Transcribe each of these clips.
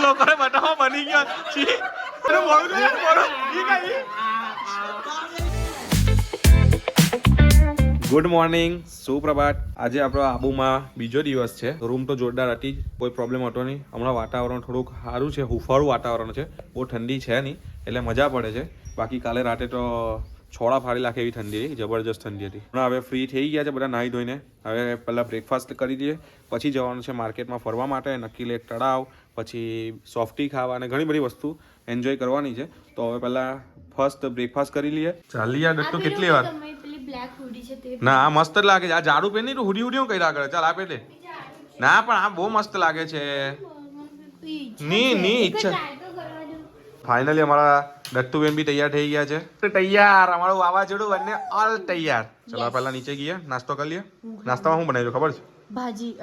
લોકોને બતાવો બની ગયો છી ગુડ મોર્નિંગ, સુપ્રભાત. આજે આપણો આબુમાં બીજો દિવસ છે. રૂમ તો જોરદાર હતી, કોઈ પ્રોબ્લેમ હતો નહીં. હમણાં વાતાવરણ થોડુંક સારું છે, હુંફાળું વાતાવરણ છે, બહુ ઠંડી છે નહીં, એટલે મજા પડે છે. બાકી કાલે રાતે તો છોડા ફાડી નાખે એવી ઠંડી હતી, જબરજસ્ત ઠંડી હતી. હમણાં હવે ફ્રી થઈ ગયા છે બધા નાહી ધોઈને. હવે પહેલાં બ્રેકફાસ્ટ કરી દઈએ, પછી જવાનું છે માર્કેટમાં ફરવા માટે. નક્કી લેક તળાવ, પછી સોફ્ટી ખાવા અને ઘણી બધી વસ્તુ એન્જોય કરવાની છે. તો હવે પહેલાં ફર્સ્ટ બ્રેકફાસ્ટ કરી લઈએ. ચાલી યાર દટ્ટુ કેટલી વાર ના આ મસ્ત જ લાગે છે. આ જાડુ પેન નહીં, હુડી હુડી હું કઈ આગળ ચાલ આપે દે. ના પણ આ બહુ મસ્ત લાગે છે. ની ઈચ્છા. ફાઇનલી અમારા દત્તુબેન બી તૈયાર થઈ ગયા છે. તૈયાર, અમારું વાવાઝોડું બંને ઓલ તૈયાર. ચલો પહેલા નીચે ગઈએ, નાસ્તો કરી લઈએ. નાસ્તામાં શું બનાવ્યું ખબર છે? ભાજી,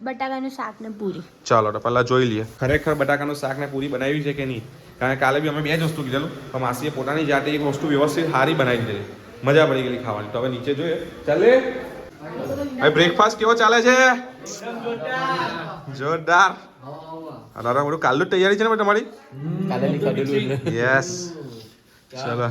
બટાકાનું શાક ને પૂરી. ચાલો તો પહેલા જોઈ લઈએ ખરેખર બટાકાનું શાક ને પૂરી બનાવી છે કે નહીં. કારણ કે કાલે બી અમે બે જ વસ્તુ કીધેલું, પણ માસીએ પોતાની જાતે એક વસ્તુ વ્યવસ્થિત સારી બનાવી દીધી. મજા પડી ગઈ ખાવાની. તો હવે નીચે જોઈએ. ચાલે ભાઈ, બ્રેકફાસ્ટ કેવો ચાલે છે? જોરદાર. અરે બધું કાલનું તૈયારી છે ને તમારી? યસ. ચલો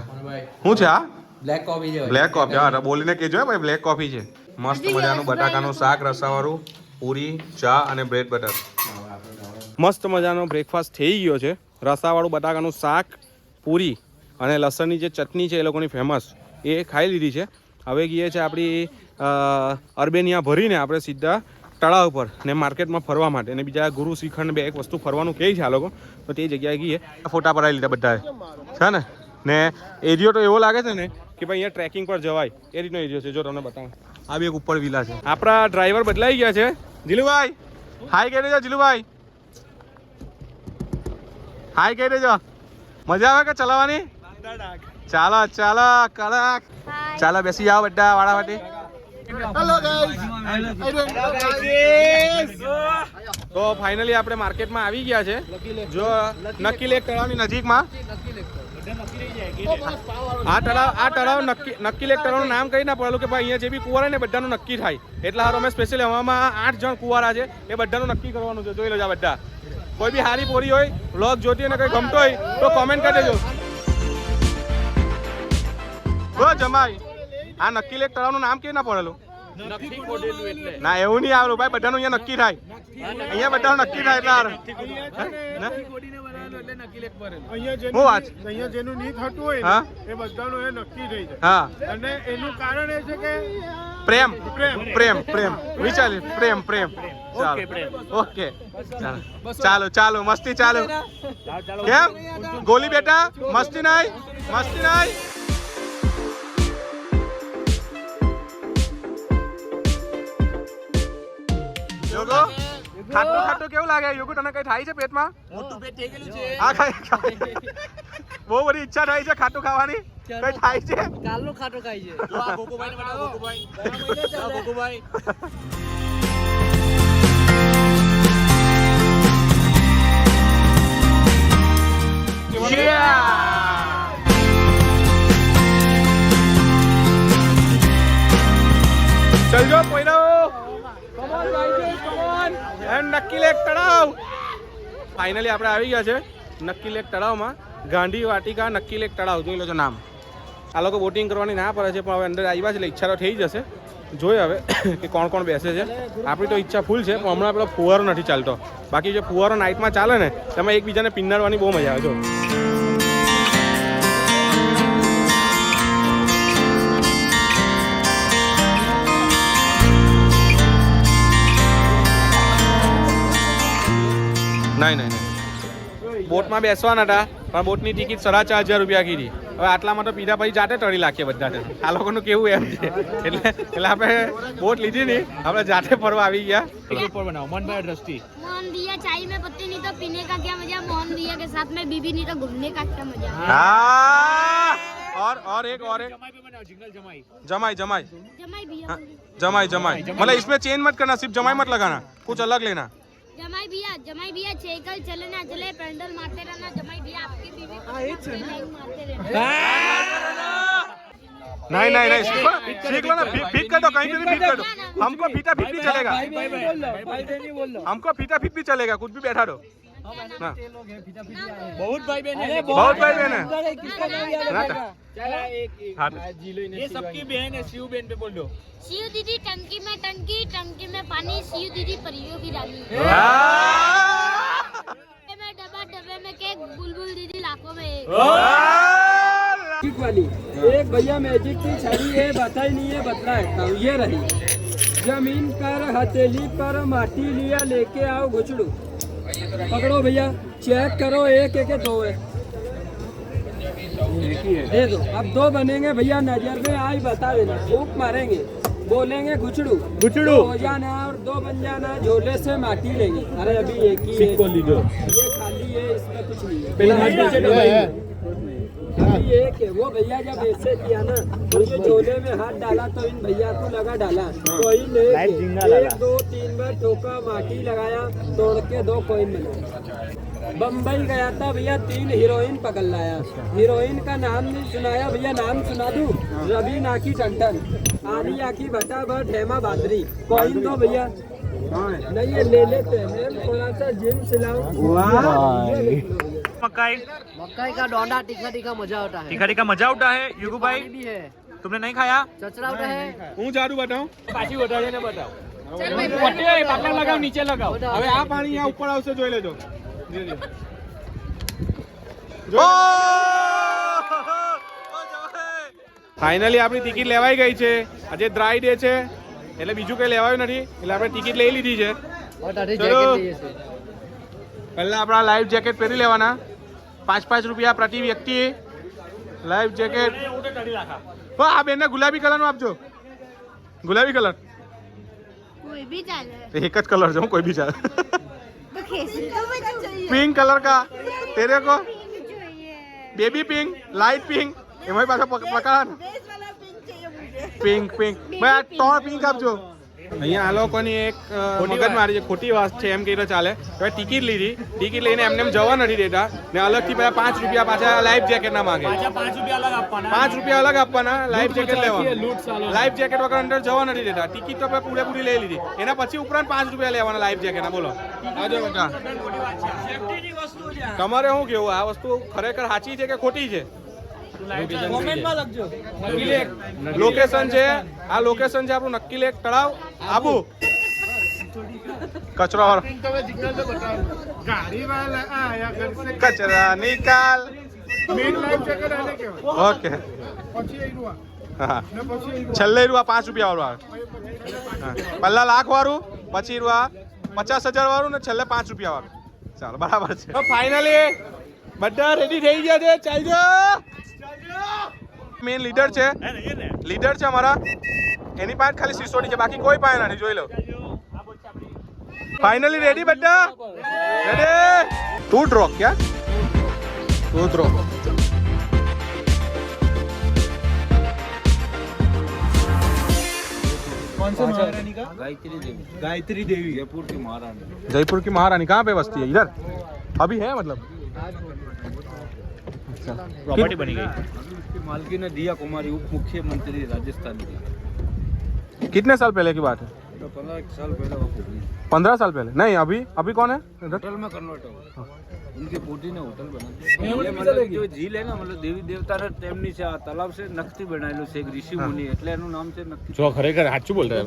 શું છે આ? બ્લેક કોફી છે. Black coffee. હા બોલીને કહેજો ભાઈ, બ્લેક કોફી છે. મસ્ત મજાનું બટાકાનું શાક, રસાવાળું, પૂરી, ચા અને બ્રેડ બટર. મસ્ત મજાનો બ્રેકફાસ્ટ થઈ ગયો છે. રસાવાળું બટાકાનું શાક, પૂરી અને લસણની જે ચટણી છે એ લોકોની ફેમસ, એ ખાઈ લીધી છે. હવે ગઈએ છે આપણી અર્બેનિયા ભરીને આપણે સીધા તળાવ પર ને માર્કેટમાં ફરવા માટે. અને બીજા ગુરુ શ્રીખંડ બે એક વસ્તુ ફરવાનું કહે છે આ લોકો, તો તે જગ્યાએ ગઈએ. ફોટા પડાવી લીધા બધાએ છે ને એરિયો તો એવો લાગે છે ને કે ભાઈ અહીંયા ટ્રેકિંગ પર જવાય એ રીતનો એરિયો છે. જો તમને બતાવું, આ બી એક ઉપર વિલા છે. આપણા ડ્રાઈવર બદલાઈ ગયા છે. જીલુભાઈ હાય કહી દેજો. જીલુભાઈ હાય કહી દેજો. મજા આવે કે ચલાવવાની? ચાલો ચાલો કડક. ચાલો બેસી જાઓ બધા વાળાવાટી. તો ફાઇનલી આપણે માર્કેટમાં આવી ગયા છે. જો નક્કી લેક તળાવની નજીકમાં આ તળાવ નક્કી લેક તળાવનું નામ કહી ના પડેલું કે ભાઈ અહીંયા જે બી કુંવાર હોય ને બધાનું નક્કી થાય. એટલે હારો અમે સ્પેશિયલી હવામાં 8 જણ કુંવારા છે, એ બધાનું નક્કી કરવાનું છે. જોઈ લેજો બધા. કોઈ બી હારી પોરી હોય, વ્લોગ જોતી હોય ને કંઈ ગમતો હોય તો કોમેન્ટ કરી દેજો. જમાઈ આ નક્કી લેક તળાવનું નામ કેવી ના પડેલું? ના એવું નહીં આવેલું ભાઈ, બધાનું અહીંયા નક્કી થાય. અહીંયા બધાનું નક્કી થાય એટલે હું વાત અહીંયા જેનું નહીં થતું હોય એ બધાનું એ નક્કી થઈ જાય. હા, અને એનું કારણ એ છે કે પ્રેમ પ્રેમ પ્રેમ વિચારી પ્રેમ પ્રેમ. ઓકે ચાલો ચાલો મસ્તી ચાલુ. કેમ ગોલી બેટા? મસ્તી નહીં, મસ્તી નહીં. યોગો ખાટું ખાટું કેવું લાગે? યોગો તને કઈ થાય છે પેટમાં? મોટું પેટ થઈ ગયેલું છે. આ ખાઈ બહુ બધી ઈચ્છા થાય છે ખાટું ખાવાની. કઈ થાય છે? કાલનું ખાટું ખાઈ છે. જો આ ગોગુભાઈ ને બતાવો. ગોગુભાઈ આ ગોગુભાઈ. ચલજો પોઈનો. નક્કી લેક તળાવ. ફાઇનલી આપણે આવી ગયા છે નક્કી લેક તળાવમાં. ગાંધી વાટિકા નક્કી લેક તળાવ. જોઈ લો છો નામ. આ લોકો બોટિંગ કરવાની ના પડે છે, પણ હવે અંદર આવ્યા છે એટલે ઈચ્છા તો થઈ જશે. જોઈએ હવે કે કોણ કોણ બેસે છે. આપણી તો ઈચ્છા ફૂલ છે, પણ હમણાં પેલો ફુવારો નથી ચાલતો. બાકી જો ફુવારો નાઇટમાં ચાલે ને તમે એકબીજાને પિન્નાડવાની બહુ મજા આવે. જો નહીં બોટમાં બેસવાના હતા, પણ બોટની ટિકિટ 4,500 રૂપિયા કીધી. હવે આટલામાં તો પીધા પછી જાતે તળી લાખીએ બધા. આ લોકોનું કેવું એમ છે એટલે આપણે બોટ લીધી નહીં, આપણે જાતે ફરવા આવી ગયા. ઉપર બનાવો મનભાઈ દ્રષ્ટિ. मोहन दिया चाय में पत्ती नहीं तो पीने का क्या मजा, मोहन दिया के साथ में बीबी नहीं तो घूमने का क्या मजा. हाँ और एक जमाई पे बनाओ जिंगल जमाई. जमाई जमाई जमाई भैया, जमाई जमाई मतलब इसमें चेन मत करना, सिर्फ जमाई मत लगाना, कुछ अलग लेना. जमाई भैया साइकिल चले ना चले पेंडल मारते रहना. जमाई भैया आपकी बीवी को मारते रहना. नहीं नहीं नहीं सीख लो ना, फीट कर दो, कहीं पे भी फीट कर दो. हमको फीटा फीट भी चलेगा, हमको फीटा फीट भी चलेगा, कुछ भी बैठा दो. ना बहुत भाई बहन है बहुत भाई बहन है ना हाँ ये सबकी बहन है शिव बहन पे बोल दो शिव दीदी टंकी में पानी शिव दीदी परियों की डाली में डब्बे में केक बुलबुल दीदी लाखों में एक मैजिक वाली एक भैया मैजिक की छड़ी है बता ही नहीं है बतला है ये रही जमीन पर हथेली पर माटी लिया लेके आओ घुचड़ू पकड़ो भैया चेक करो एक एक दो है दे दो अब दो बनेंगे भैया नजर में आई बता देना फूक मारेंगे बोलेंगे घुचड़ू घुचड़ू हो जाना और दो बन जाना झोले से माटी लेंगे अरे अभी एक ही है ये खाली है इसमें कुछ नहीं है अभी एक है वो भैया जब ऐसे किया ना तो ये झोले में हाथ डाला तो इन भैया को लगा डाला कोइन एक 2 3 बार ठोका माटी लगाया तोड़ के 2 कोइन बनाया बम्बई गया था भैया 3 हीरोइन पकड़ लाया हीरोइन का नाम नहीं सुनाया भैया नाम सुना दूं रवि नाकी टंडन आलिया की भट्टा भट्ट हेमा भाद्री कोइन दो भैया नहीं ये ले लेते हैं थोड़ा सा जिम सिलाओ मकाई मकाई का डोंडा तीखा तीखा मजा होता है तीखा तीखा मजा उठा है युगु भाई भी है तुमने नहीं खाया चचरा होता है હું જાડું બતાવું पाछी बता देना बताओ પાટલા લગાવ નીચે લગાવ હવે આ પાણી અહીંયા ઉપર આવશે જોઈ લેજો ફાઇનલી આપણી ટિકિટ લેવાઈ ગઈ છે આજે ડ્રાય ડે છે એટલે બીજું કઈ લેવાયું નથી એટલે આપણે ટિકિટ લઈ લીધી છે और दादी चलो। जैकेट लिए से પહેલા આપણા લાઈફ જેકેટ પહેરી લેવાના 5 રૂપિયા પ્રતિ વ્યક્તિ લાઈફ જેકેટ આ બેનને ગુલાબી કલરનું આપજો ગુલાબી કલર कोई भी चाले एक જ कलर जो कोई भी चाहे तो केसरी तो मुझे चाहिए पिंक कलर का तेरे को चाहिए बेबी पिंक लाइट पिंक एमारी पास पकड़ा पिंक पिंक मैं टॉर पिंक આપજો અહીંયા આ લોકોની એક મગજ મારી છે ખોટી વાત છે એમ કહીને ચાલે તો ટિકિટ લીધી ટિકિટ લઈને એમને એમ જવા નથી દેતા ને અલગથી પેલા 5 રૂપિયા પાછા લાઈફ જેકેટ ના માંગે 5 रुपया अलग आपना 5 રૂપિયા અલગ આપવાના લાઈફ જેકેટ લેવાનું લાઈફ જેકેટ વગર અંદર જવા નથી દેતા ટિકિટ તો આપણે પૂરેપૂરી લઈ લીધી એના પછી ઉપરાંત 5 રૂપિયા લેવાના લાઈફ જેકેટના બોલો આવજો બેટા તમારે શું કેવું આ વસ્તુ ખરેખર સાચી છે કે ખોટી છે કોમેન્ટમાં લખજો લોકેશન છે આ લોકેશન છે આપણું નક્કી લેક તળાવ આબુ કચરો गाड़ी वाला आया घर से કચરા નિકાલ मेन लाइफ जैकेट आने के बाद ઓકે પછી આવ્યું હા ને પછી આવ્યું છેલ્લે રૂપિયા 5 રૂપિયા વાળું આવે હા. પહેલા લાખ વાળું પછી રૂપિયા 50,000 વાળું ને છેલ્લે 5 રૂપિયા વાળું ચાલો બરાબર છે તો ફાઇનલી બધા રેડી થઈ ગયા છે ચાલજો મેન લીડર છે અમારા એની પાસે ખાલી સિસોડી છે બાકી કોઈ પાસે નથી જોઈ લો फाइनली रेडी बड्डा रेडी तू ड्रॉ क्या तू ड्रॉ कौन से महारानी का गायत्री देवी जयपुर की महारानी कहाँ पे बसती है इधर अभी है मतलब प्रॉपर्टी बनी गई मालकिन दिया कुमारी उप मुख्यमंत्री राजस्थान की कितने साल पहले की बात है 15 साल पहले वो होगी 15 साल पहले नहीं अभी कौन है इधर होटल में कन्वर्ट हो उनकी पोती ने होटल बना जो झील है ना मतलब देवी देवता ने टेमनी से तालाब से नक्की बनाएलो છે ऋषि मुनि એટલે એનું નામ છે નક્કી जो ખરેખર સાચું બોલતા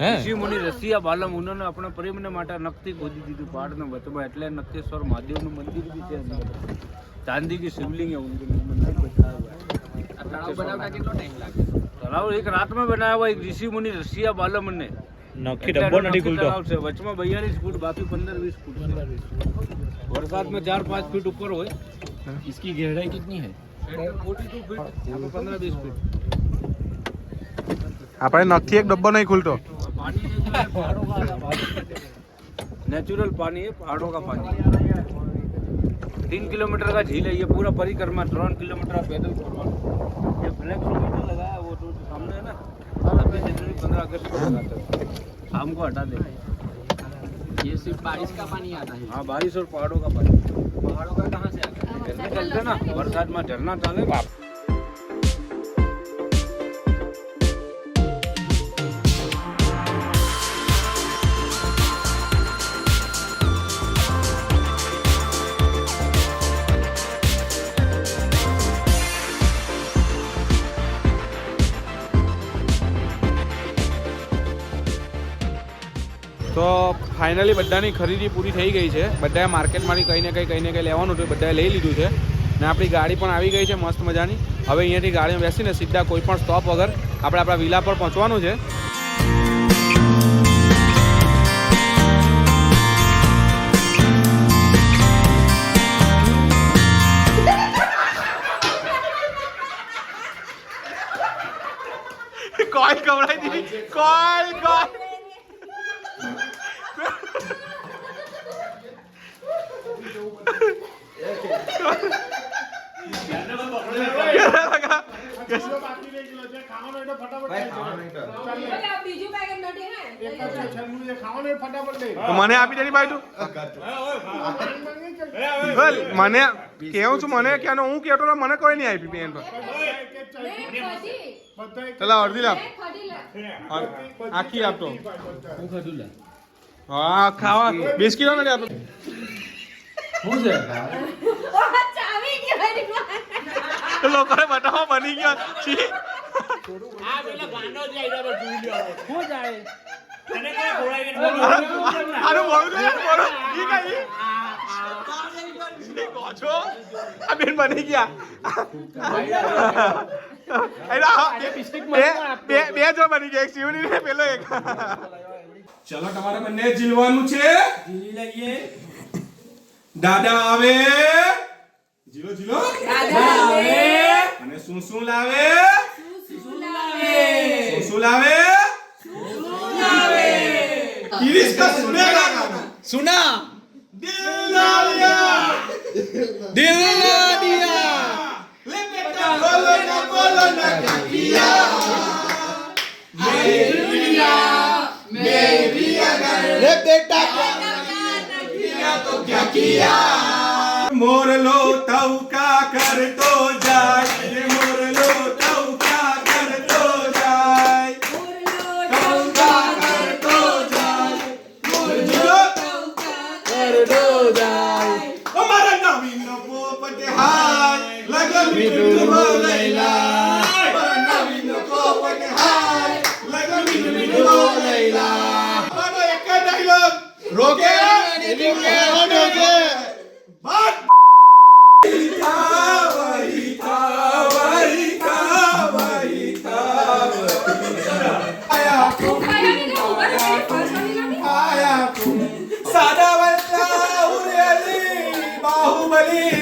હે ऋषि मुनि રસિયા બાલમ ઉन्होंने अपने પ્રેમને માટે નક્કી ખોદી દીધું પહાડના વચમાં એટલે નક્કેશ્વર મહાદેવનું મંદિર भी છે चांदी की शिवलिंग है उनके मंदिर बताया हुआ है तालाब बनावटा कितना टाइम लागे तालाब एक रात में बनाया हुआ एक ऋषि मुनि रसिया बालम ने नक्की डब्बो नहीं खुलतो से वचમાં 42 फूट बाकी 15-20 फूट बरसात में 4-5 फीट ऊपर हो इसकी गहराई कितनी है 42 फीट 15-20 फीट આપણે નક્કી એક ડબ્બો નહીં ખુલતો पानी नेचुरल पानी है पहाड़ों का पानी 3 किलोमीटर का झील है ये पूरा परिक्रमा 3 किलोमीटर पैदल करवाना ये ब्लैक सुविधा लगाया वो तो सामने है ना 26 जनवरी 15 अगस्त को लगाते हैं शाम को हटा देंगे ये सिर्फ बारिश का पानी आता है हाँ बारिश और पहाड़ों का पानी पहाड़ों का कहाँ से आता है झरने चलते ना बरसात में झरना चाले ફાઇનલી બધાની ખરીદી પૂરી થઈ ગઈ છે. બધાએ માર્કેટમાંથી કંઈ ને કંઈ લેવાનું હતું, બધાએ લઈ લીધું છે ને આપણી ગાડી પણ આવી ગઈ છે મસ્ત મજાની. હવે અહીંયાથી ગાડીમાં બેસીને સીધા કોઈ પણ સ્ટોપ વગર આપણે આપણા વિલા પર પહોંચવાનું છે. કોલ કવડાઈ દીધી, કોલ બાકી રહી ગયો છે ખાવાનો એટલે ફટાફટ બીજું પેકેટ નથી ને એક જ છેલ્લું જે ખાવાનું એ ફટાફટ લઈ મને આપી દેની ભાઈ તું. મને કેવું છું, મને ક્યાંનો હું કહેતો હતો, મને કોઈ નહીં આપી પેન પર. ચલા અડધી લાવ, આખી આપતો. હા ખાવા બિસ્કીટો નથી આપતો. શું છે લોકોને બતાવો બની ગયો. છી. આ પેલા ગાંડો જે આઈડા પર જોઈ લ્યો શું જાય તને કોઈ ખોળાવીને આનું મોડું છે, મોડું. ઈ કઈ? ઈ કહો છો? આ બેન બની ગયા. બે જો બની ગયા, એક શિવની ને પેલો એક. ચલો તમારે બંને જીલવાનું છે. જીલી લઈએ દાદા આવે, જીલો જીલો. દાદા આવે અને શું લાવે? શું લાવે? किरिश का सुनेगा गाना सुना दिल ना दिया ले बेटा बोलो ना क्या किया मेरी अगर ले बेटा किया तो क्या किया मोर लो तव का कर तो जाए मोर लो तव का कर तो जाए बाहुबली